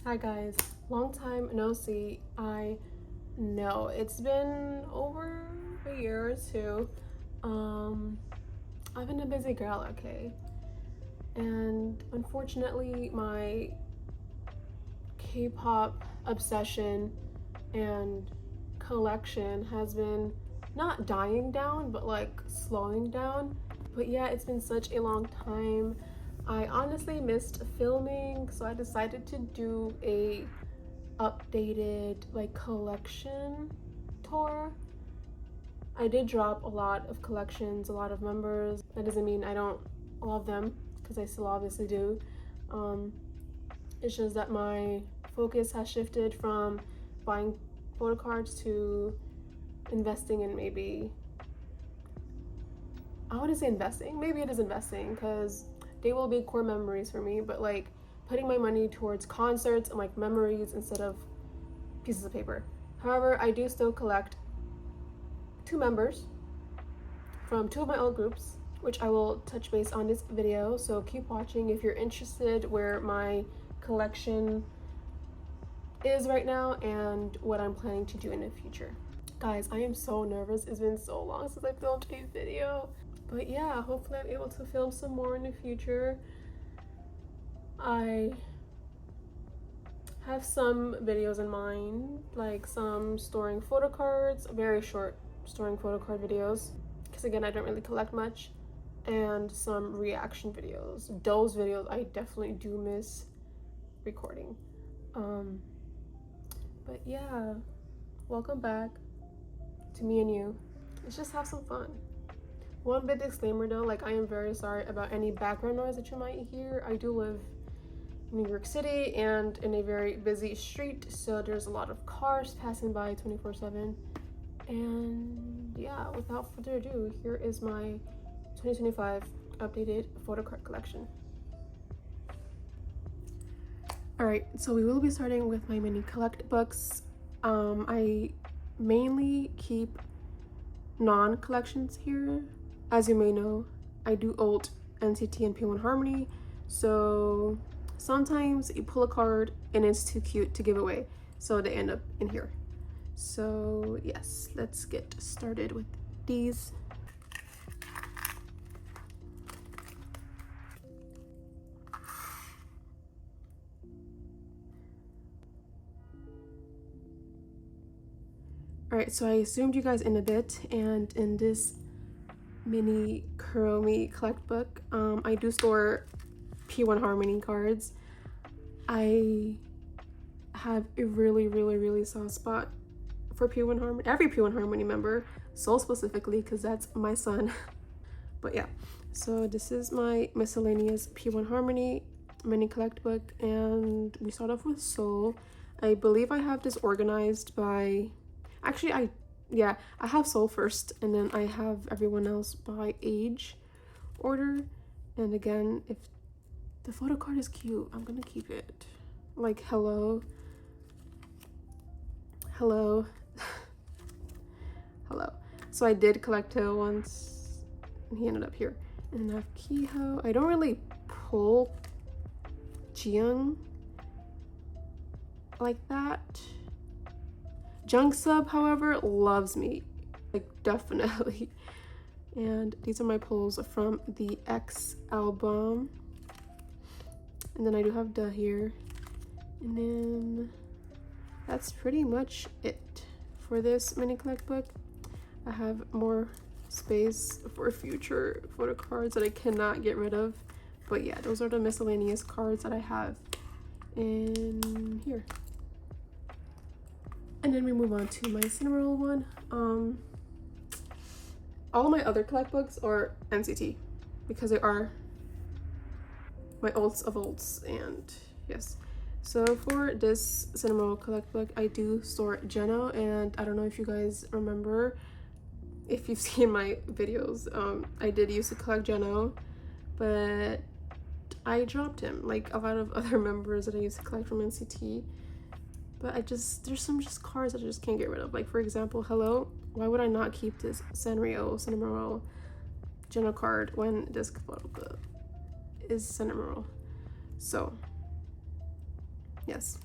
Hi guys, long time no see. I know it's been over a year or two. I've been a busy girl, okay? And unfortunately, my K-pop obsession and collection has been not dying down, but like slowing down. But yeah, it's been such a long time. I honestly missed filming, so I decided to do a updated like collection tour. I did drop a lot of collections, a lot of members. That doesn't mean I don't love them, because I still obviously do. It's just that my focus has shifted from buying photocards to investing in maybe, I want to say investing, maybe it is investing, because they will be core memories for me, but like putting my money towards concerts and like memories instead of pieces of paper. However, I do still collect 2 members from 2 of my old groups, which I will touch base on this video, so keep watching if you're interested where my collection is right now and what I'm planning to do in the future. Guys, I am so nervous. It's been so long since I filmed a video. But yeah, hopefully I'm able to film some more in the future. I have some videos in mind, like some storing photo cards, very short storing photo card videos, because again, I don't really collect much, and some reaction videos. Those videos I definitely do miss recording. But yeah, welcome back to me and you. Let's just have some fun. One big disclaimer though, like I am very sorry about any background noise that you might hear. I do live in New York City and in a very busy street, so there's a lot of cars passing by 24/7. And yeah, without further ado, here is my 2025 updated photo card collection. All right, so we will be starting with my mini collect books. I mainly keep non-collections here. As you may know, I do alt NCT and P1 Harmony, so sometimes you pull a card and it's too cute to give away, so they end up in here. So yes, let's get started with these. All right, so I assumed you guys in a bit, and in this mini Kuromi collect book, I do store P1 Harmony cards. I have a really soft spot for P1 Harmony, every P1 Harmony member, Soul specifically, because that's my son. But yeah, so this is my miscellaneous P1 Harmony mini collect book, and we start off with Soul. I believe I have this organized by, actually I have Soul first, and then I have everyone else by age order. And again, if the photo card is cute, I'm gonna keep it. Like hello hello. So I did collect Tail once, and he ended up here. And then I have Kiho. I don't really pull Jiyoung like that. Jungsub, however, loves me, like definitely. And these are my pulls from the X album. And then I do have Da here. And then that's pretty much it for this mini collect book. I have more space for future photo cards that I cannot get rid of. But yeah, those are the miscellaneous cards that I have in here. And then we move on to my Cinnamoroll one. All of my other collect books are NCT because they are my ults of ults, and yes. So for this Cinnamoroll collect book, I do store Geno, and I don't know if you guys remember, if you've seen my videos, I did used to collect Geno, but I dropped him like a lot of other members that I used to collect from NCT. But there's some cards that I just can't get rid of. Like for example, Hello, why would I not keep this Cinnamoroll Geno card when this photo is Cinnamoroll? So yes,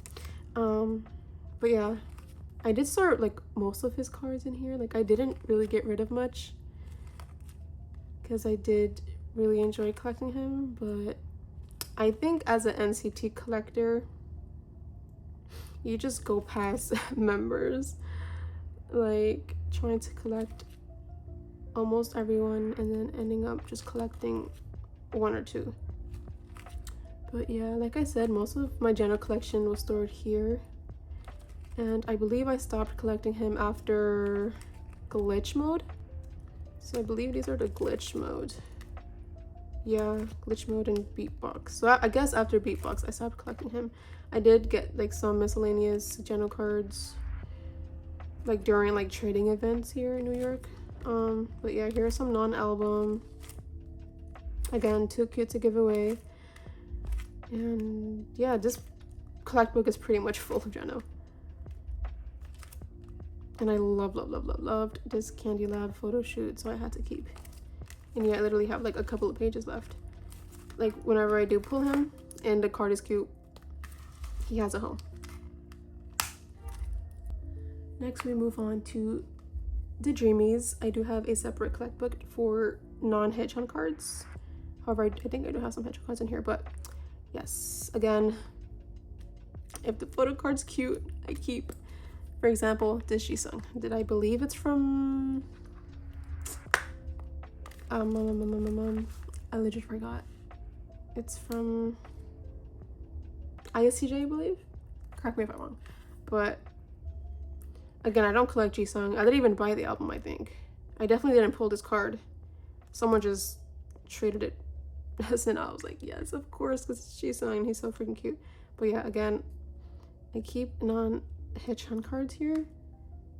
But yeah, I did sort like most of his cards in here. Like I didn't really get rid of much because I did really enjoy collecting him, but I think as an NCT collector, you just go past members, like trying to collect almost everyone and then ending up just collecting one or two. But yeah, like I said, most of my general collection was stored here, and I believe I stopped collecting him after glitch mode. So I believe these are the glitch mode. Yeah, glitch mode and beatbox. So I guess after beatbox I stopped collecting him. I did get like some miscellaneous general cards like during like trading events here in New York. But yeah, here's some non-album. Again, too cute to give away. And yeah, this collect book is pretty much full of Geno. And I loved this Candy Lab photo shoot, so I had to keep. And yeah, I literally have like a couple of pages left. Like whenever I do pull him and the card is cute, he has a home. Next we move on to the Dreamies. I do have a separate collect book for non-haechan cards. However, I think I do have some haechan cards in here, but yes, again, if the photo card's cute, I keep. For example, this Jisung. Did I believe it's from I legit forgot. It's from ISTJ, I believe. Correct me if I'm wrong. But again, I don't collect Jisung. I didn't even buy the album, I think. I definitely didn't pull this card. Someone just traded it. And I was like, yes, of course, because it's Jisung and he's so freaking cute. But yeah, again, I keep non-haechan cards here.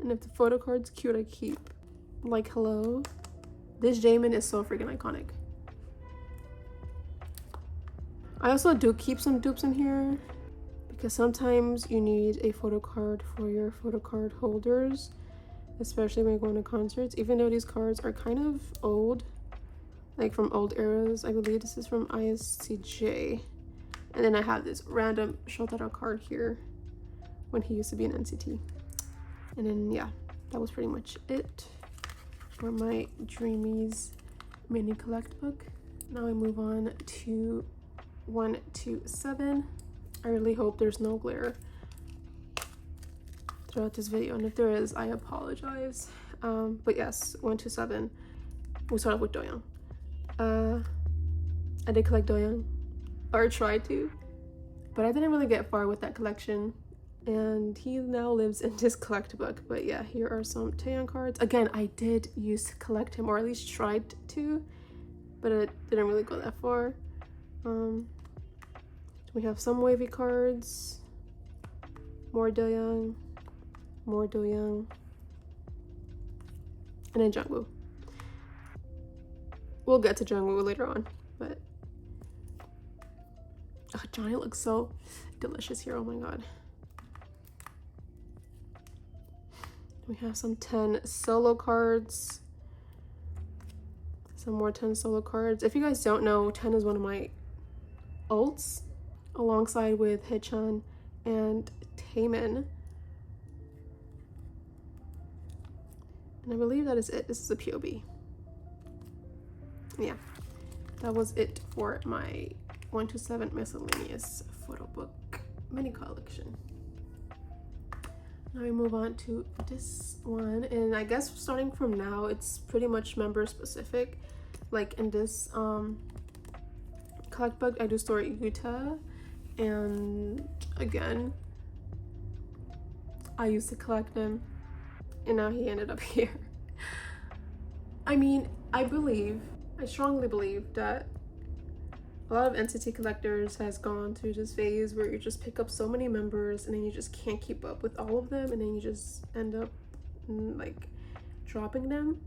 And if the photo card's cute, I keep. Like, hello. This Jaemin is so freaking iconic. I also do keep some dupes in here because sometimes you need a photo card for your photo card holders, especially when you're going to concerts. Even though these cards are kind of old, like from old eras. I believe this is from ISTJ. And then I have this random Shotaro card here when he used to be an NCT. And then yeah, that was pretty much it for my Dreamies mini collect book. Now I move on to 127. I really hope there's no glare throughout this video, and if there is, I apologize. But yes, 127. We start off with Doyoung. I did collect Doyoung, or tried to, but I didn't really get far with that collection, and he now lives in this collect book. But yeah, here are some Taeyeon cards. Again, I did used to collect him, or at least tried to, but it didn't really go that far. We have some wavy cards, more Doyoung, and then Jungwoo. We'll get to Jungwoo later on, but oh, Johnny looks so delicious here. Oh my god. We have some 10 solo cards, some more 10 solo cards. If you guys don't know, 10 is one of my alts, alongside with haechan and Taemin. And I believe that is it. This is a POB. Yeah, that was it for my 127 miscellaneous photo book mini collection. Now we move on to this one, and I guess starting from now, it's pretty much member specific. Like in this collect book, I do store Yuta, and again, I used to collect him, and now he ended up here. I mean, I strongly believe that a lot of NCT collectors has gone through this phase where you just pick up so many members and then you just can't keep up with all of them, and then you just end up like dropping them.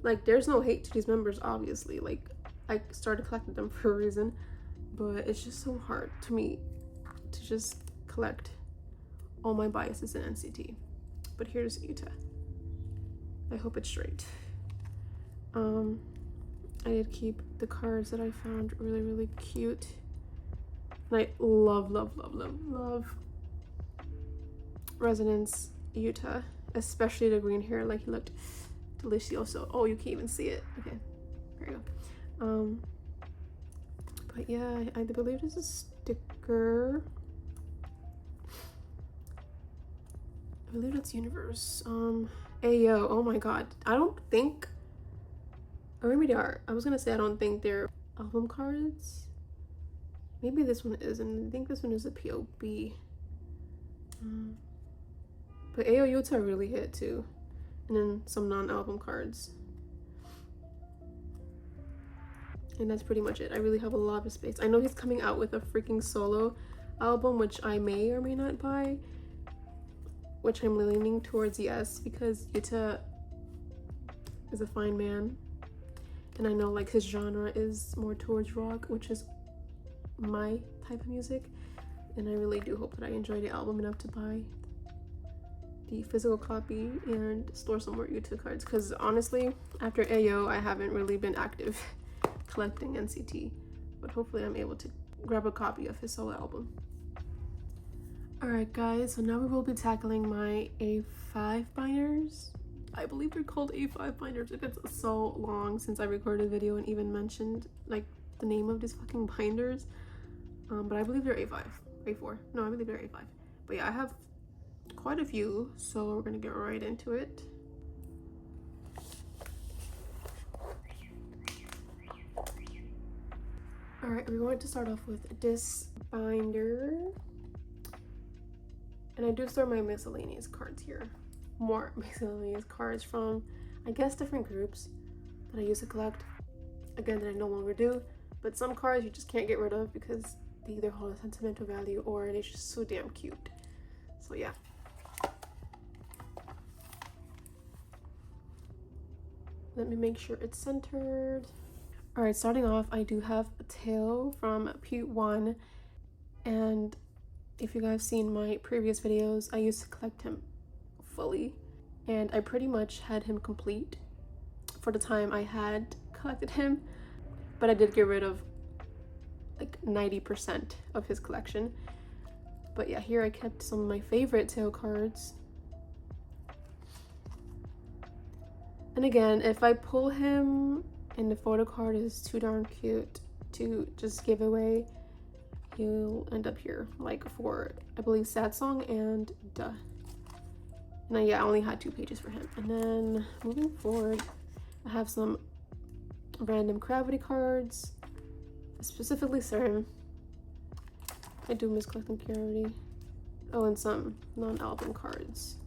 Like, there's no hate to these members, obviously. Like, I started collecting them for a reason, but it's just so hard to me to just collect all my biases in NCT. But here's Yuta. I hope it's straight. I did keep the cards that I found really, really cute. And I love Residence Utah, especially the green hair. Like, he looked delicioso. Oh, you can't even see it. Okay, there you go. But yeah, I believe this is a sticker. I believe that's Universe. Ayo, oh my god. I don't think, or maybe they are. I was gonna say I don't think they're album cards. Maybe this one is, and I think this one is a POB. But Ayo Utah really hit too. And then some non-album cards. And that's pretty much it. I really have a lot of space. I know he's coming out with a freaking solo album, which I may or may not buy, which I'm leaning towards yes, because Utah is a fine man. And I know like his genre is more towards rock, which is my type of music. And I really do hope that I enjoy the album enough to buy the physical copy and store some more Utah cards, because honestly, after Ayo, I haven't really been active collecting NCT, but hopefully I'm able to grab a copy of his solo album. Alright guys, so now we will be tackling my A5 binders. I believe they're called A5 binders. It gets so long since I recorded a video and even mentioned like the name of these fucking binders. But I believe they're A5, A4. No, I believe they're A5. But yeah, I have quite a few, so we're gonna get right into it. Alright, we're going to start off with this binder. And I do store my miscellaneous cards here. More miscellaneous cards from, I guess, different groups that I used to collect. Again, that I no longer do. But some cards you just can't get rid of because they either hold a sentimental value or they're just so damn cute. So yeah. Let me make sure it's centered. Alright, starting off, I do have a tail from P1, and if you guys seen my previous videos, I used to collect him fully, and I pretty much had him complete for the time I had collected him, but I did get rid of like 90% of his collection. But yeah, here I kept some of my favorite tail cards. And again, if I pull him and the photo card is too darn cute to just give away, he'll end up here, like for, I believe, Sad Song and Duh. And then, yeah, I only had 2 pages for him. And then moving forward, I have some random Cravity cards, specifically Serum. I do miss collecting Cravity. Oh, and some non-album cards.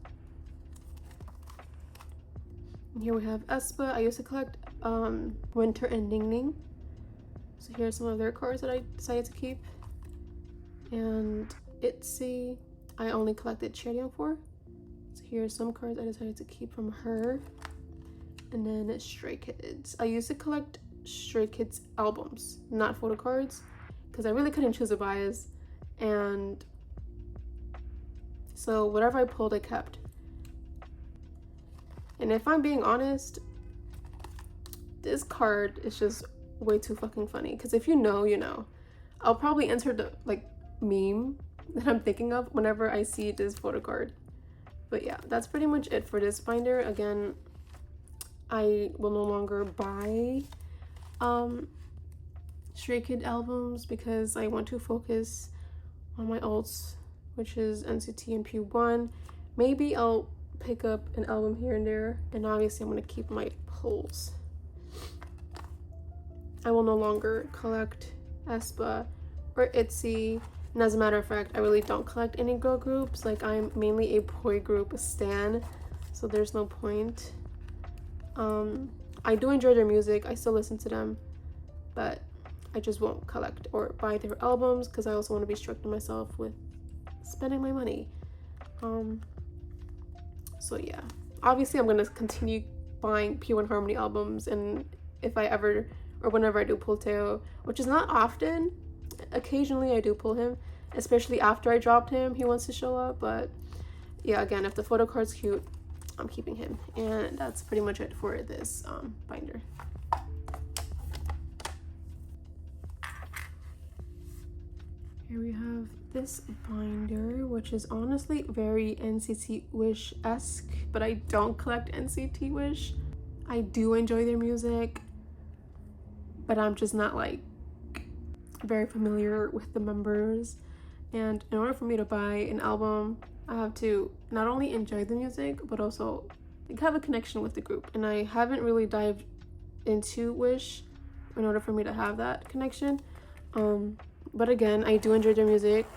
And here we have aespa. I used to collect Winter and Ning Ning. So here's some of their cards that I decided to keep. And itzy, I only collected Cheryong for. So here's some cards I decided to keep from her. And then Stray Kids. I used to collect Stray Kids albums, not photo cards, because I really couldn't choose a bias. And so whatever I pulled, I kept. And if I'm being honest, this card is just way too fucking funny. Because if you know, you know. I'll probably enter the like meme that I'm thinking of whenever I see this photo card. But yeah, that's pretty much it for this binder. Again, I will no longer buy Stray Kid albums because I want to focus on my alts, which is NCT and P1. Maybe I'll pick up an album here and there, and obviously I'm going to keep my pulls. I will no longer collect aespa or itzy, and as a matter of fact, I really don't collect any girl groups. Like, I'm mainly a boy group stan, so there's no point. I do enjoy their music, I still listen to them, but I just won't collect or buy their albums because I also want to be strict to myself with spending my money. So yeah, obviously I'm going to continue buying P1 Harmony albums, and if I ever or whenever I do pull Teo, which is not often, occasionally I do pull him, especially after I dropped him, he wants to show up. But yeah, again, if the photo card's cute, I'm keeping him. And that's pretty much it for this binder. Here we have this binder, which is honestly very NCT Wish-esque, but I don't collect NCT Wish. I do enjoy their music, but I'm just not like very familiar with the members. And in order for me to buy an album, I have to not only enjoy the music, but also like have a connection with the group. And I haven't really dived into Wish in order for me to have that connection. But again, I do enjoy their music.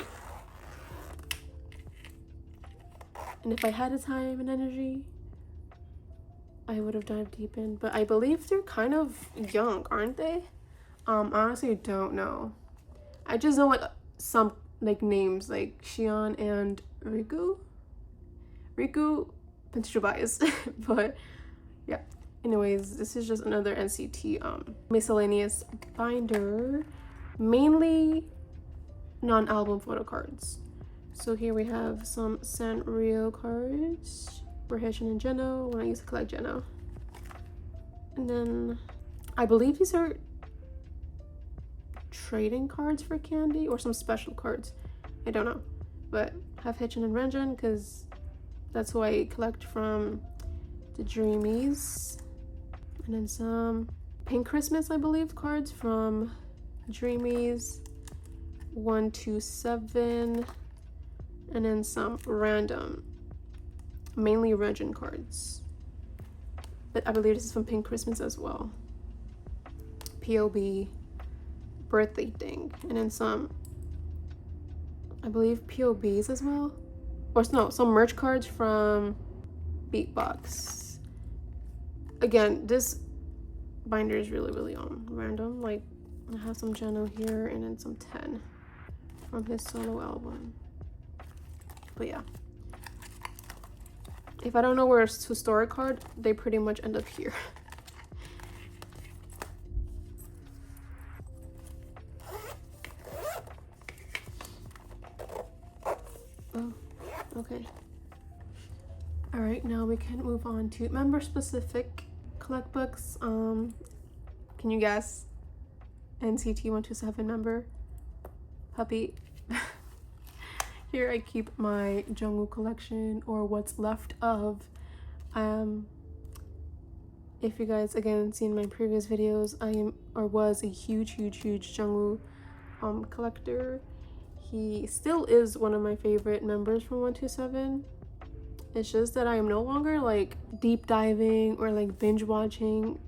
And if I had the time and energy, I would have dived deep in. But I believe they're kind of young, aren't they? Honestly, I don't know. I just know like some like names like Xion and Riku, potential bias. But yeah, anyways, this is just another NCT miscellaneous binder, mainly non-album photo cards. So here we have some Sanrio cards for Haechan and Geno when I used to collect Geno. And then I believe these are trading cards for Candy or some special cards. I don't know. But I have Haechan and Renjun because that's who I collect from the Dreamies. And then some Pink Christmas, I believe, cards from Dreamies 127. And then some random, mainly Renjun cards. But I believe this is from Pink Christmas as well. POB, birthday thing. And then some, I believe, POBs as well. Or no, some merch cards from Beatbox. Again, this binder is really, really random. Like, I have some Geno here and then some 10 from his solo album. But yeah, if I don't know where to store a card, they pretty much end up here. Oh, okay. All right, now we can move on to member-specific collect books. Can you guess? NCT 127 member, Puppy. Here I keep my Jungwoo collection, or what's left of. If you guys again seen my previous videos, I am or was a huge Jungwoo collector. He still is one of my favorite members from 127. It's just that I am no longer like deep diving or like binge watching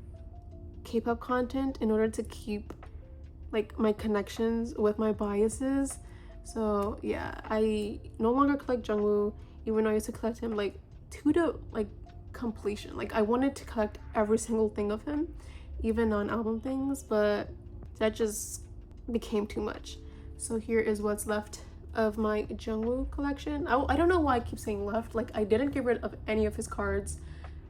K-pop content in order to keep like my connections with my biases. So yeah, I no longer collect Jungwoo, even though I used to collect him like to the like completion. Like I wanted to collect every single thing of him, even non-album things, but that just became too much. So here is what's left of my Jungwoo collection. I don't know why I keep saying left. Like I didn't get rid of any of his cards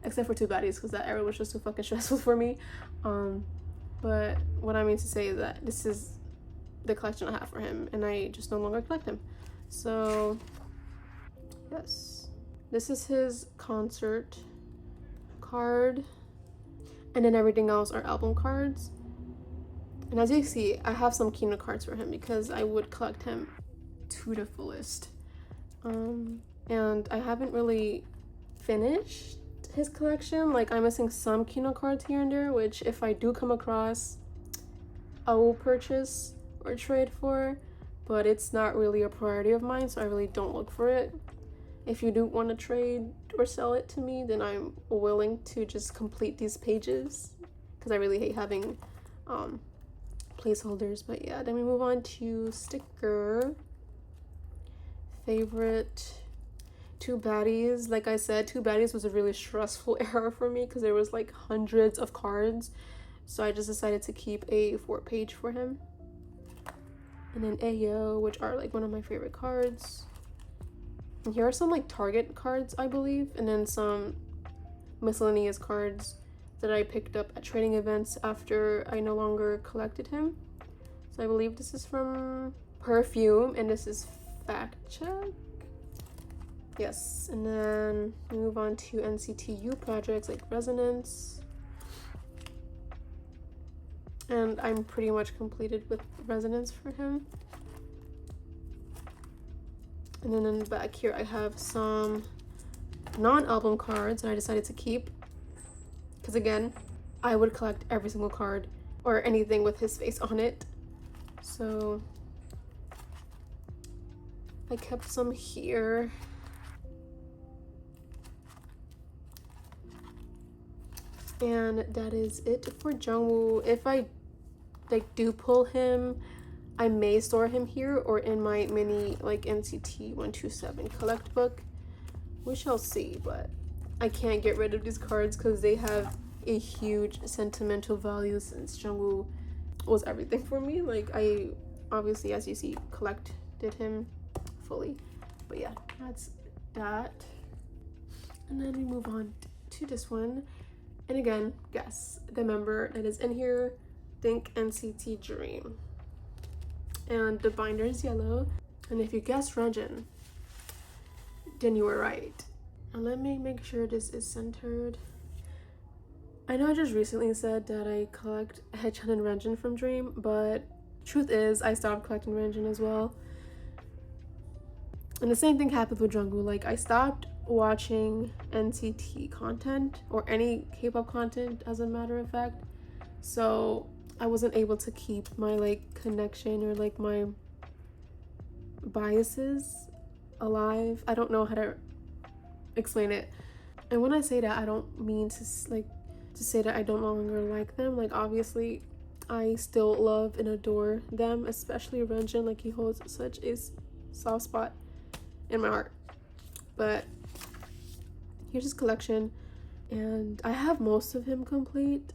except for 2 baddies because that era was just too fucking stressful for me. But what I mean to say is that this is the collection I have for him and I just no longer collect him. So yes, this is his concert card, and then everything else are album cards. And as you see, I have some Kino cards for him because I would collect him to the fullest. And I haven't really finished his collection. Like I'm missing some Kino cards here and there, which if I do come across, I will purchase or trade for, but it's not really a priority of mine, so I really don't look for it. If you do want to trade or sell it to me, then I'm willing to just complete these pages because I really hate having placeholders. But yeah, then we move on to sticker. Favorite 2 baddies. Like I said, 2 baddies was a really stressful era for me because there was like hundreds of cards, so I just decided to keep a 4-page for him. And then Ayo, which are like one of my favorite cards. And here are some like Target cards, I believe, and then some miscellaneous cards that I picked up at trading events after I no longer collected him. So I believe this is from Perfume, and this is Fact Check. Yes, and then we move on to NCTU projects like Resonance. And I'm pretty much completed with Resonance for him. And then in the back here I have some non-album cards that I decided to keep because again, I would collect every single card or anything with his face on it. So I kept some here. And that is it for Jungwoo. If I like do pull him, I may store him here or in my mini like NCT 127 collect book. We shall see, but I can't get rid of these cards because they have a huge sentimental value since Jungwoo was everything for me. Like I obviously, as you see, collected him fully. But yeah, that's that. And then we move on to this one. And again, guess the member that is in here. Think NCT Dream. And the binder is yellow. And if you guessed Renjin, then you were right. And let me make sure this is centered. I know I just recently said that I collect haechan and Renjin from Dream, but truth is I stopped collecting Renjin as well. And the same thing happened with Jungwoo. Like I stopped watching NCT content or any K-pop content as a matter of fact. So I wasn't able to keep my like connection or like my biases alive. I don't know how to explain it. And when I say that, I don't mean to say that I don't no longer like them. Like obviously I still love and adore them, especially Renjin. Like he holds such a soft spot in my heart. But here's his collection, and I have most of him complete,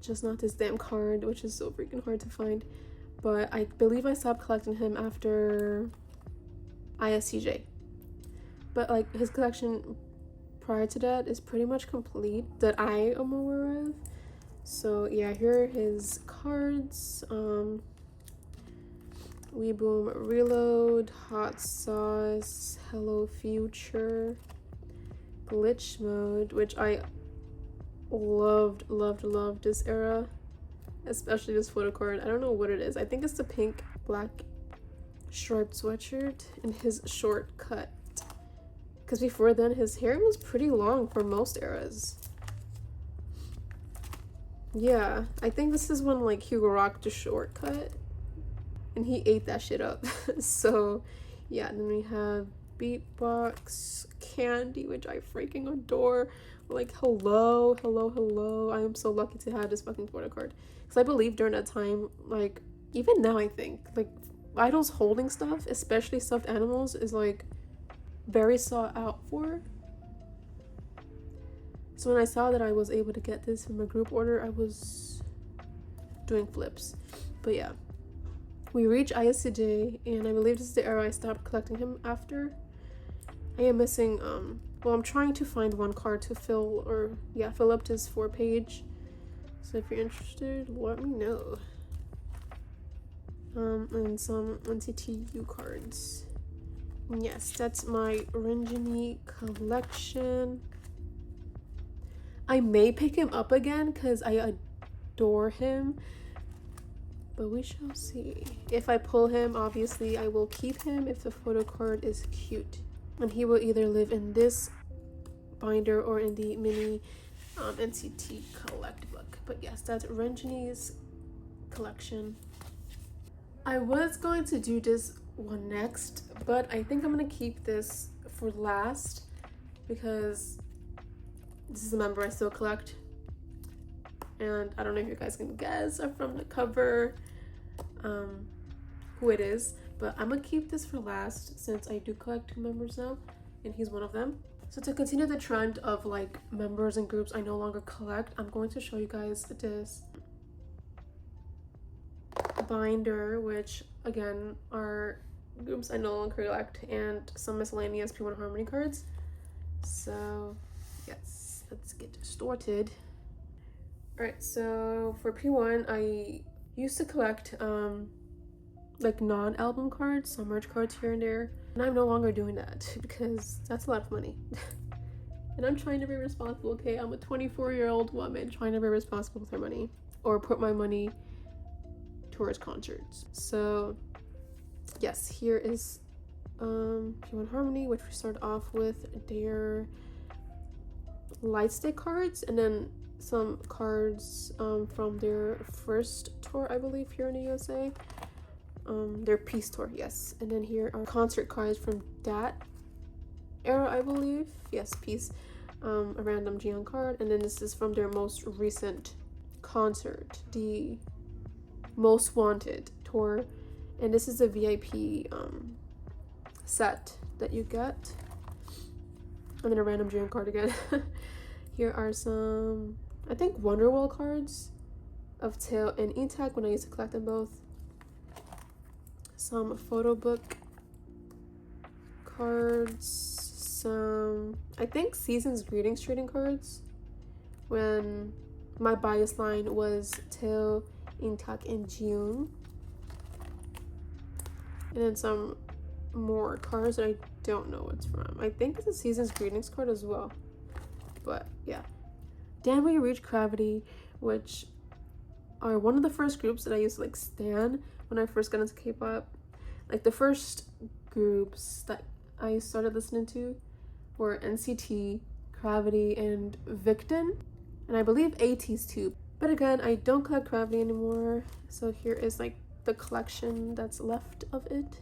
just not this damn card, which is so freaking hard to find. But I believe I stopped collecting him after ISTJ. But like his collection prior to that is pretty much complete that I am aware of. So yeah, here are his cards. We Boom Reload, Hot Sauce, Hello Future, Glitch Mode, which I loved this era, especially this Photocard. I don't know what it is. I think it's the pink black striped sweatshirt and his short cut, because before then his hair was pretty long for most eras. Yeah, I think this is when like Hugo rocked the short cut and he ate that shit up. So yeah, then we have Beatbox Candy, which I freaking adore. Like hello. I am so lucky to have this fucking Photocard, because I believe during that time, like even now I think like idols holding stuff, especially stuffed animals, is like very sought out for. So when I saw that I was able to get this from a group order, I was doing flips. But yeah, we reach ISTJ, and I believe this is the era I stopped collecting him after. I am missing well, I'm trying to find one card to fill up this 4-page. So if you're interested, let me know. And some NCTU cards. Yes, that's my Renjin collection. I may pick him up again because I adore him, but we shall see. If I pull him, obviously I will keep him if the photo card is cute, and he will either live in this binder or in the mini NCT collect book. But yes, that's Renjin's collection. I was going to do this one next, but I think I'm gonna keep this for last because this is a member I still collect, and I don't know if you guys can guess from the cover who it is, but I'm gonna keep this for last since I do collect 2 members now, and he's one of them. So to continue the trend of like members and groups I no longer collect, I'm going to show you guys this binder, which again are groups I no longer collect and some miscellaneous P1 Harmony cards. So yes, let's get started. Alright, so for P1 I used to collect like non-album cards, some merch cards here and there, and I'm no longer doing that because that's a lot of money. And I'm trying to be responsible, okay? I'm a 24-year-old woman trying to be responsible with her money, or put my money towards concerts. So yes, here is P1 Harmony, which we started off with their light stick cards, and then some cards from their first tour, I believe, here in the USA. Their Peace tour, yes. And then here are concert cards from that era, I believe. Yes, Peace. A random Gion card, and then this is from their most recent concert, the Most Wanted tour, and this is a VIP set that you get, and then a random Gion card again. Here are some, I think, Wonderwall cards of Tail and Intak when I used to collect them both. Some photo book cards, some, I think, Season's Greetings trading cards when my bias line was Tail, Intak, and June. And then some more cards that I don't know what's from. I think it's a Season's Greetings card as well. But yeah. Then we reached Cravity, which are one of the first groups that I used to like stan when I first got into K-pop. Like the first groups that I started listening to were NCT, Cravity, and Victon, and I believe ATEEZ too. But again, I don't collect Cravity anymore, so here is like the collection that's left of it.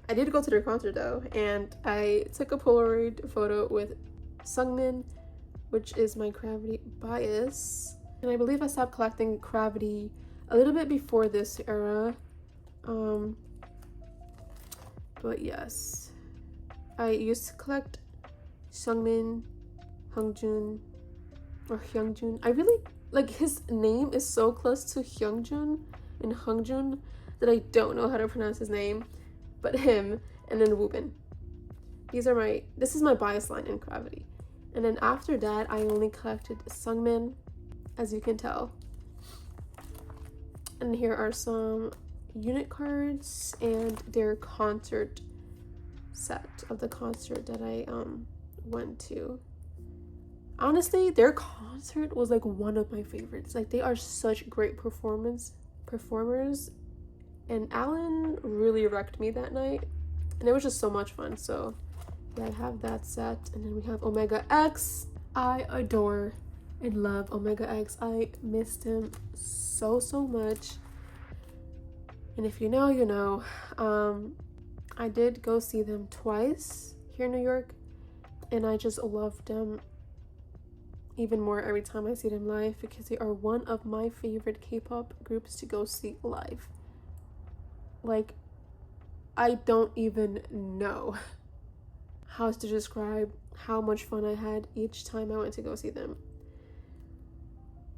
I did go to their concert though, and I took a Polaroid photo with Sungmin, which is my Cravity bias. And I believe I stopped collecting Cravity a little bit before this era. But yes, I used to collect Sungmin, Hyungjun, or Hyungjun. I really like his name is so close to Hyungjun and Hyungjun that I don't know how to pronounce his name, but him, and then Woobin. This is my bias line in Cravity. And then after that, I only collected Sungmin, as you can tell. And here are some unit cards and their concert set of the concert that I went to. Honestly, their concert was like one of my favorites. Like, they are such great performers, and Alan really wrecked me that night, and it was just so much fun. So yeah, I have that set. And then we have Omega X. I adore and love Omega X. I missed him so much, and if you know, you know. I did go see them twice here in New York, and I just love them even more every time I see them live, because they are one of my favorite K-pop groups to go see live. Like, I don't even know how to describe how much fun I had each time I went to go see them.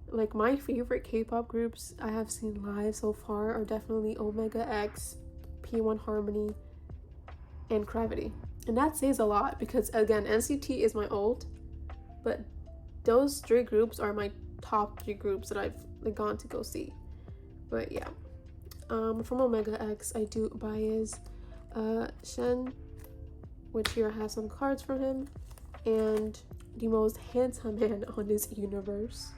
Like, my favorite K-pop groups I have seen live so far are definitely Omega X, P1 Harmony, and Cravity. And that says a lot, because again, NCT is my old, but those three groups are my top three groups that I've like gone to go see. But yeah, from Omega X, I do bias Shen, which here I have some cards from him, and the most handsome man on this universe.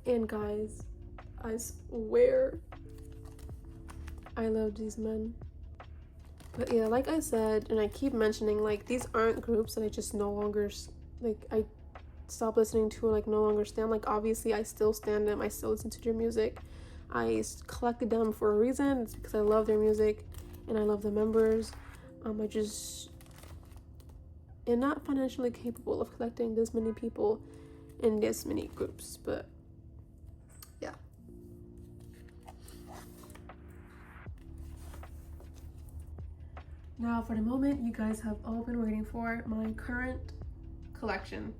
And guys, I swear I love these men. But yeah, like I said, and I keep mentioning, like, these aren't groups that I just no longer, like, I stopped listening to, like, no longer stand. Like, obviously I still stand them, I still listen to their music. I collected them for a reason. It's because I love their music and I love the members. I just am not financially capable of collecting this many people in this many groups. But yeah. Now for the moment you guys have all been waiting for, my current collection.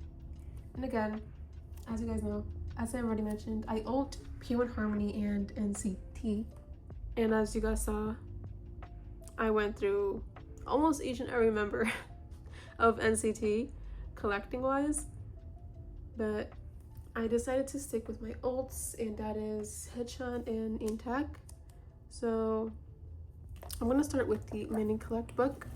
And again, as you guys know, as I already mentioned, I owned P1 Harmony and NCT. And as you guys saw, I went through almost each and every member of NCT collecting wise. But I decided to stick with my ults, and that is haechan and intak. So I'm gonna start with the mini collect book.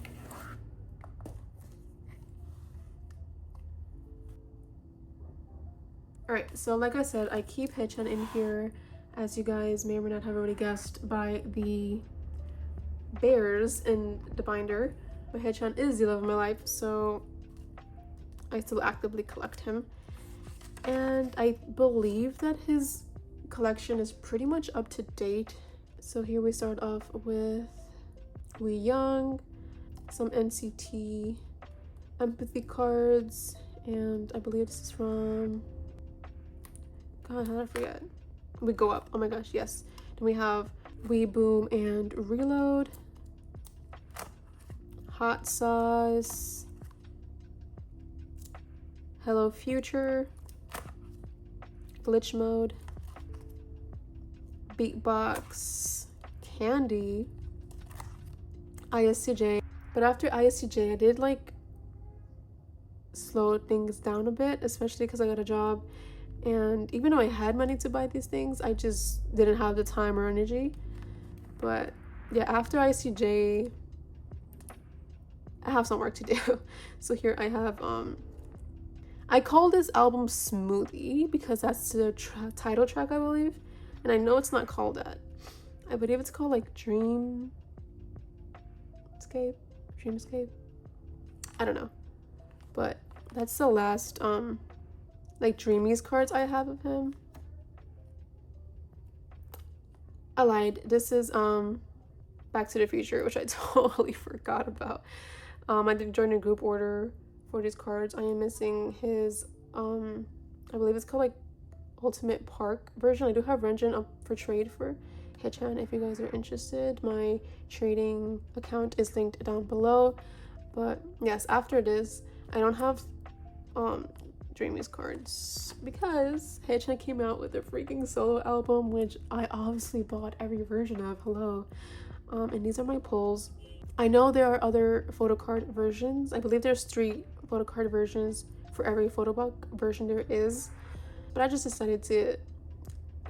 Alright, so like I said, I keep haechan in here as you guys may or may not have already guessed by the bears in the binder, my haechan is the love of my life, so I still actively collect him. And I believe that his collection is pretty much up to date. So here we start off with We Young, some NCT empathy cards, and I believe this is from, God, how did I forget? We Go Up, oh my gosh, yes. Then we have We Boom and Reload, Hot Sauce, Hello Future, Glitch Mode, Beatbox, Candy, ISTJ. But after ISTJ, I did like slow things down a bit, especially because I got a job, and even though I had money to buy these things, I just didn't have the time or energy. But yeah, after ISTJ, I have some work to do. So here I have I call this album Smoothie because that's the title track, I believe, and I know it's not called that. I believe it's called like Dreamscape. I don't know, but that's the last like Dreamies cards I have of him. I lied. This is Back to the Future, which I totally forgot about. I did join a group order for these cards. I am missing his I believe it's called like Ultimate Park version. I do have Renjin up for trade for haechan if you guys are interested. My trading account is linked down below. But yes, after this, I don't have Dreamies cards because haechan came out with a freaking solo album, which I obviously bought every version of. Hello. And these are my pulls. I know there are other Photocard versions. I believe there's 3 Photocard versions for every Photobook version there is. But I just decided to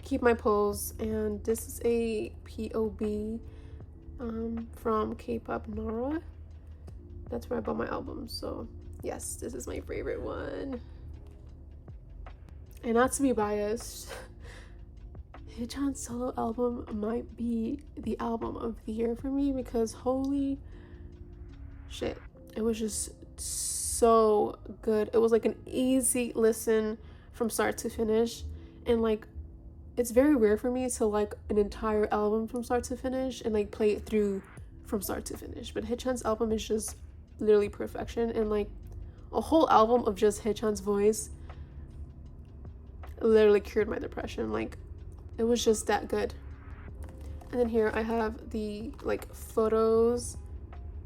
keep my pulls, and this is a POB from Kpop Nara. That's where I bought my album, so yes, this is my favorite one. And not to be biased, haechan's solo album might be the album of the year for me because holy shit, it was just so good. It was like an easy listen from start to finish, and like it's very rare for me to like an entire album from start to finish and like play it through from start to finish. But haechan's album is just literally perfection, and like a whole album of just haechan's voice literally cured my depression. Like it was just that good. And then here I have the like photos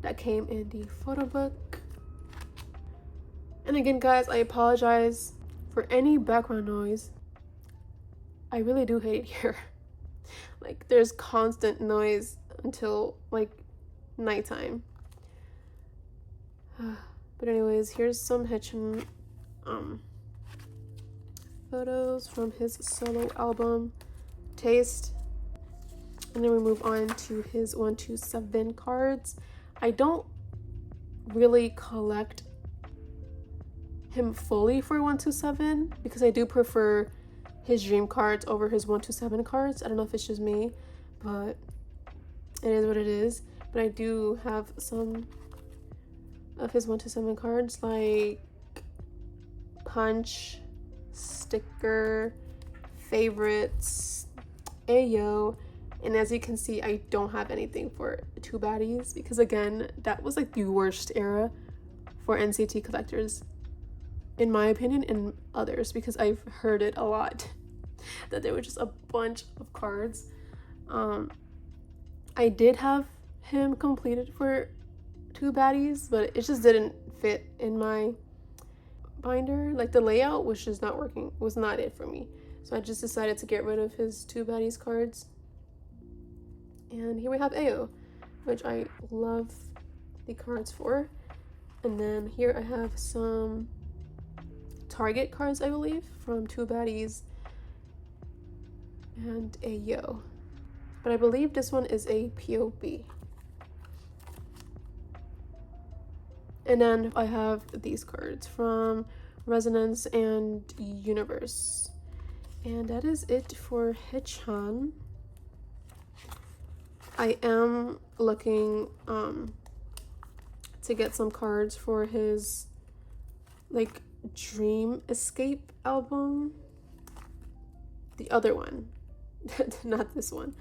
that came in the photo book. And again, guys, I apologize for any background noise. I really do hate it here. Like there's constant noise until like nighttime. But anyways, here's some haechan photos from his solo album Taste. And then we move on to his 127 cards. I don't really collect him fully for 127 because I do prefer his dream cards over his 127 cards. I don't know if it's just me, but it is what it is. But I do have some of his 127 cards like Punch, Sticker, Favorites, Ayo, and as you can see, I don't have anything for Two Baddies because again, that was like the worst era for NCT collectors, in my opinion, and others, because I've heard it a lot that there were just a bunch of cards. I did have him completed for Two Baddies, but it just didn't fit in my binder. Like the layout was just not working, was not it for me. So I just decided to get rid of his Two Baddies cards. And here we have Ayo, which I love the cards for. And then here I have some Target cards, I believe, from Two Baddies and Ayo. But I believe this one is a POB. And then I have these cards from Resonance and Universe. And that is it for haechan. I am looking to get some cards for his like Dream Escape album. The other one, not this one.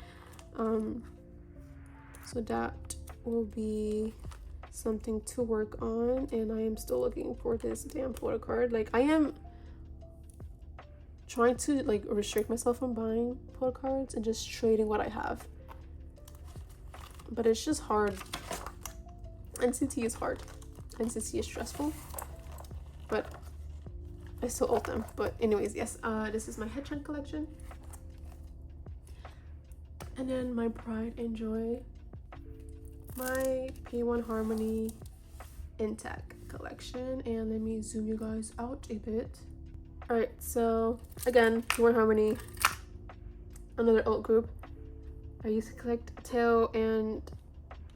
So that will be something to work on, and I am still looking for this damn Photocard. Like, I am trying to like restrict myself from buying Photocards and just trading what I have, but it's just hard. NCT is hard. NCT is stressful, but I still owe them. But anyways, yes, this is my haechan collection, and then my pride and joy, my P1 Harmony intak collection. And let me zoom you guys out a bit. All right, so again, P1 Harmony, another alt group. I used to collect tail, and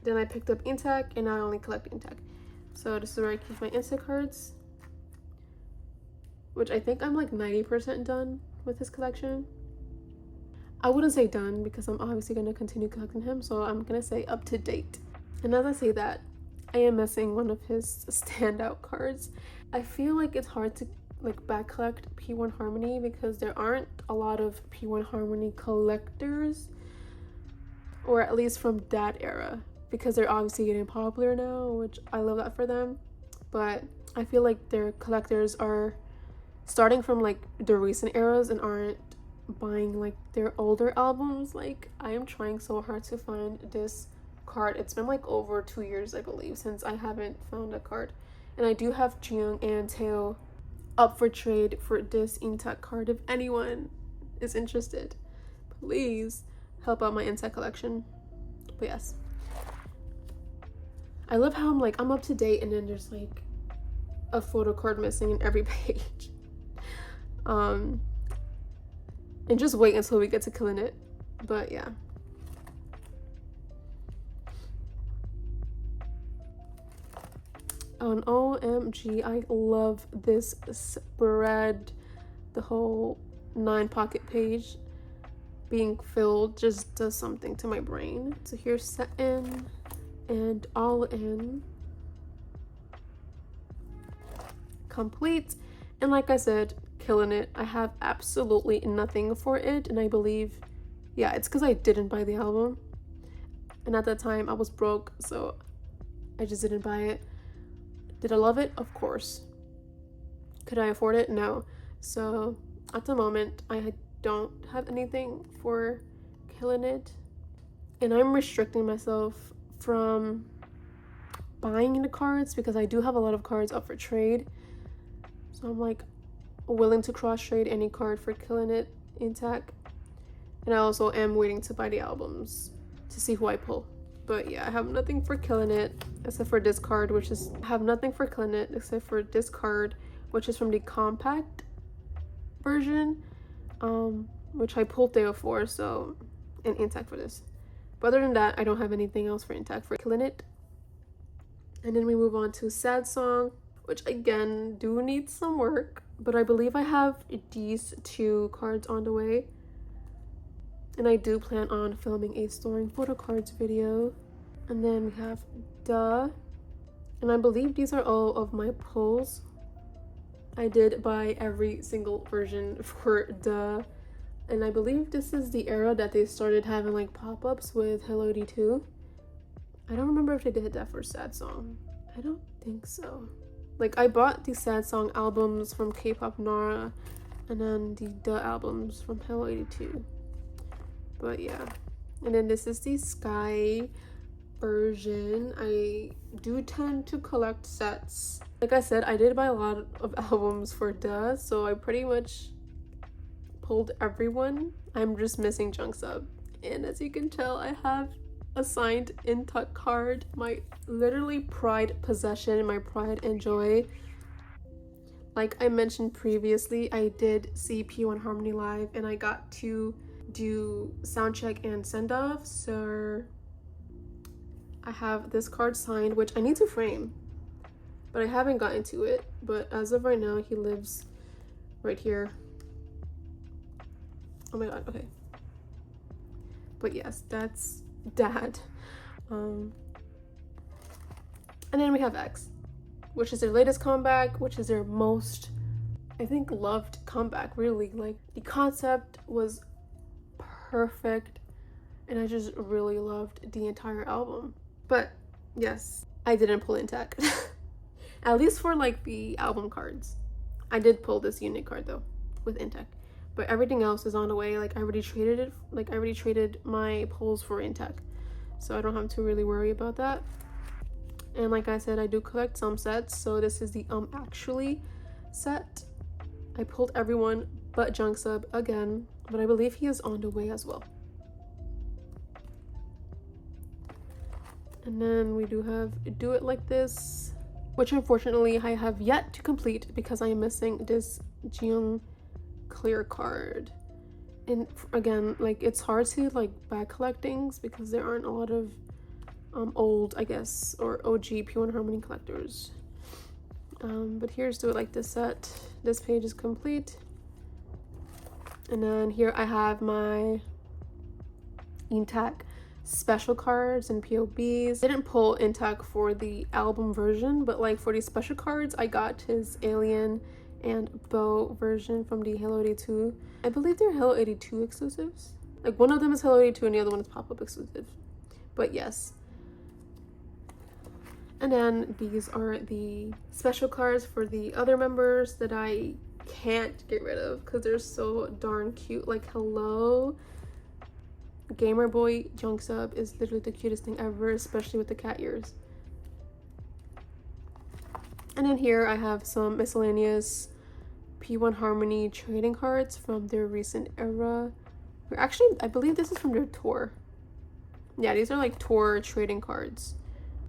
then I picked up intak, and now I only collect intak. So this is where I keep my intak cards, which I think I'm like 90% done with his collection. I wouldn't say done because I'm obviously going to continue collecting him, so I'm going to say up to date. And as I say that, I am missing one of his standout cards. I feel like it's hard to like back collect P1 Harmony because there aren't a lot of P1 Harmony collectors, or at least from that era, because they're obviously getting popular now, which I love that for them. But I feel like their collectors are starting from like the recent eras and aren't buying like their older albums. Like, I am trying so hard to find this card. It's been like over 2 years, I believe, since I haven't found a card. And I do have Jung and Tae up for trade for this intak card. If anyone is interested, please help out my intak collection. But yes, I love how I'm up to date and then there's like a Photocard missing in every page. And just wait until we get to killing it. But yeah, on OMG, I love this spread. The whole 9-pocket page being filled just does something to my brain. So here's Set In and All In complete, and like I said, killing it. I have absolutely nothing for it, and I believe, yeah, it's because I didn't buy the album, and at that time I was broke, so I just didn't buy it. Did I love it? Of course. Could I afford it? No. So at the moment I don't have anything for killing it, and I'm restricting myself from buying the cards because I do have a lot of cards up for trade. So I'm like willing to cross trade any card for killing it intact, and I also am waiting to buy the albums to see who I pull. But yeah, I have nothing for killing it except for this card, which is I have nothing for killing it except for this card, which is from the compact version, which I pulled Theo for, so, and intact for this. But other than that, I don't have anything else for intact for killing it. And then we move on to Sad Song, which again do need some work, but I believe I have these 2 cards on the way, and I do plan on filming a storing Photocards video. And then we have Duh, and I believe these are all of my pulls. I did buy every single version for Duh, and I believe this is the era that they started having like pop-ups with Hello 82. I don't remember if they did that for Sad Song. I don't think so. Like, I bought the Sad Song albums from Kpop Nara, and then the Duh albums from Hello 82. But yeah, and then this is the Sky version. I do tend to collect sets. Like I said, I did buy a lot of albums for Duh, so I pretty much pulled everyone. I'm just missing Junk Sub, and as you can tell, I have a signed intak card, my literally pride possession, my pride and joy. Like I mentioned previously, I did see P1 Harmony live, and I got to do soundcheck and send off, so I have this card signed, which I need to frame, but I haven't gotten to it. But as of right now, he lives right here Oh my god, okay. But yes, that's that. And then we have X, which is their latest comeback, which is their most, I think, loved comeback, really. Like, the concept was perfect, and I just really loved the entire album. But yes, I didn't pull intak. At least for like the album cards. I did pull this unit card though with intak, but everything else is on the way. Like, I already traded it, like I already traded my pulls for intak, so I don't have to really worry about that. And like I said, I do collect some sets, so this is the actually set. I pulled everyone but Junk Sub again, but I believe he is on the way as well. And then we do have Do It Like This, which unfortunately I have yet to complete because I am missing this Jiyoung clear card. And again, like, it's hard to like back collect things because there aren't a lot of old, I guess, or OG P1 Harmony collectors. But here's Do It Like This set. This page is complete. And then here I have my intak special cards and POBs. I didn't pull intak for the album version, but like for the special cards, I got his Alien and Bow version from the Halo 82. I believe they're Halo 82 exclusives. Like, one of them is Halo 82 and the other one is pop-up exclusive. But yes. And then these are the special cards for the other members that I can't get rid of because they're so darn cute. Like, hello. Gamer Boy Junk Sub is literally the cutest thing ever, especially with the cat ears. And then here I have some miscellaneous P1 Harmony trading cards from their recent era. Actually, I believe this is from their tour. Yeah, these are like tour trading cards.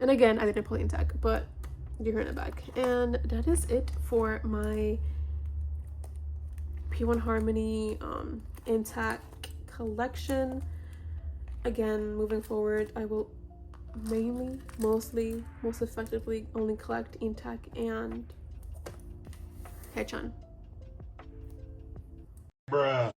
And again, I didn't pull intak, but you're in the back. And that is it for my P1 Harmony intak collection. Again, moving forward, I will mainly, most effectively only collect intak and haechan. Bruh.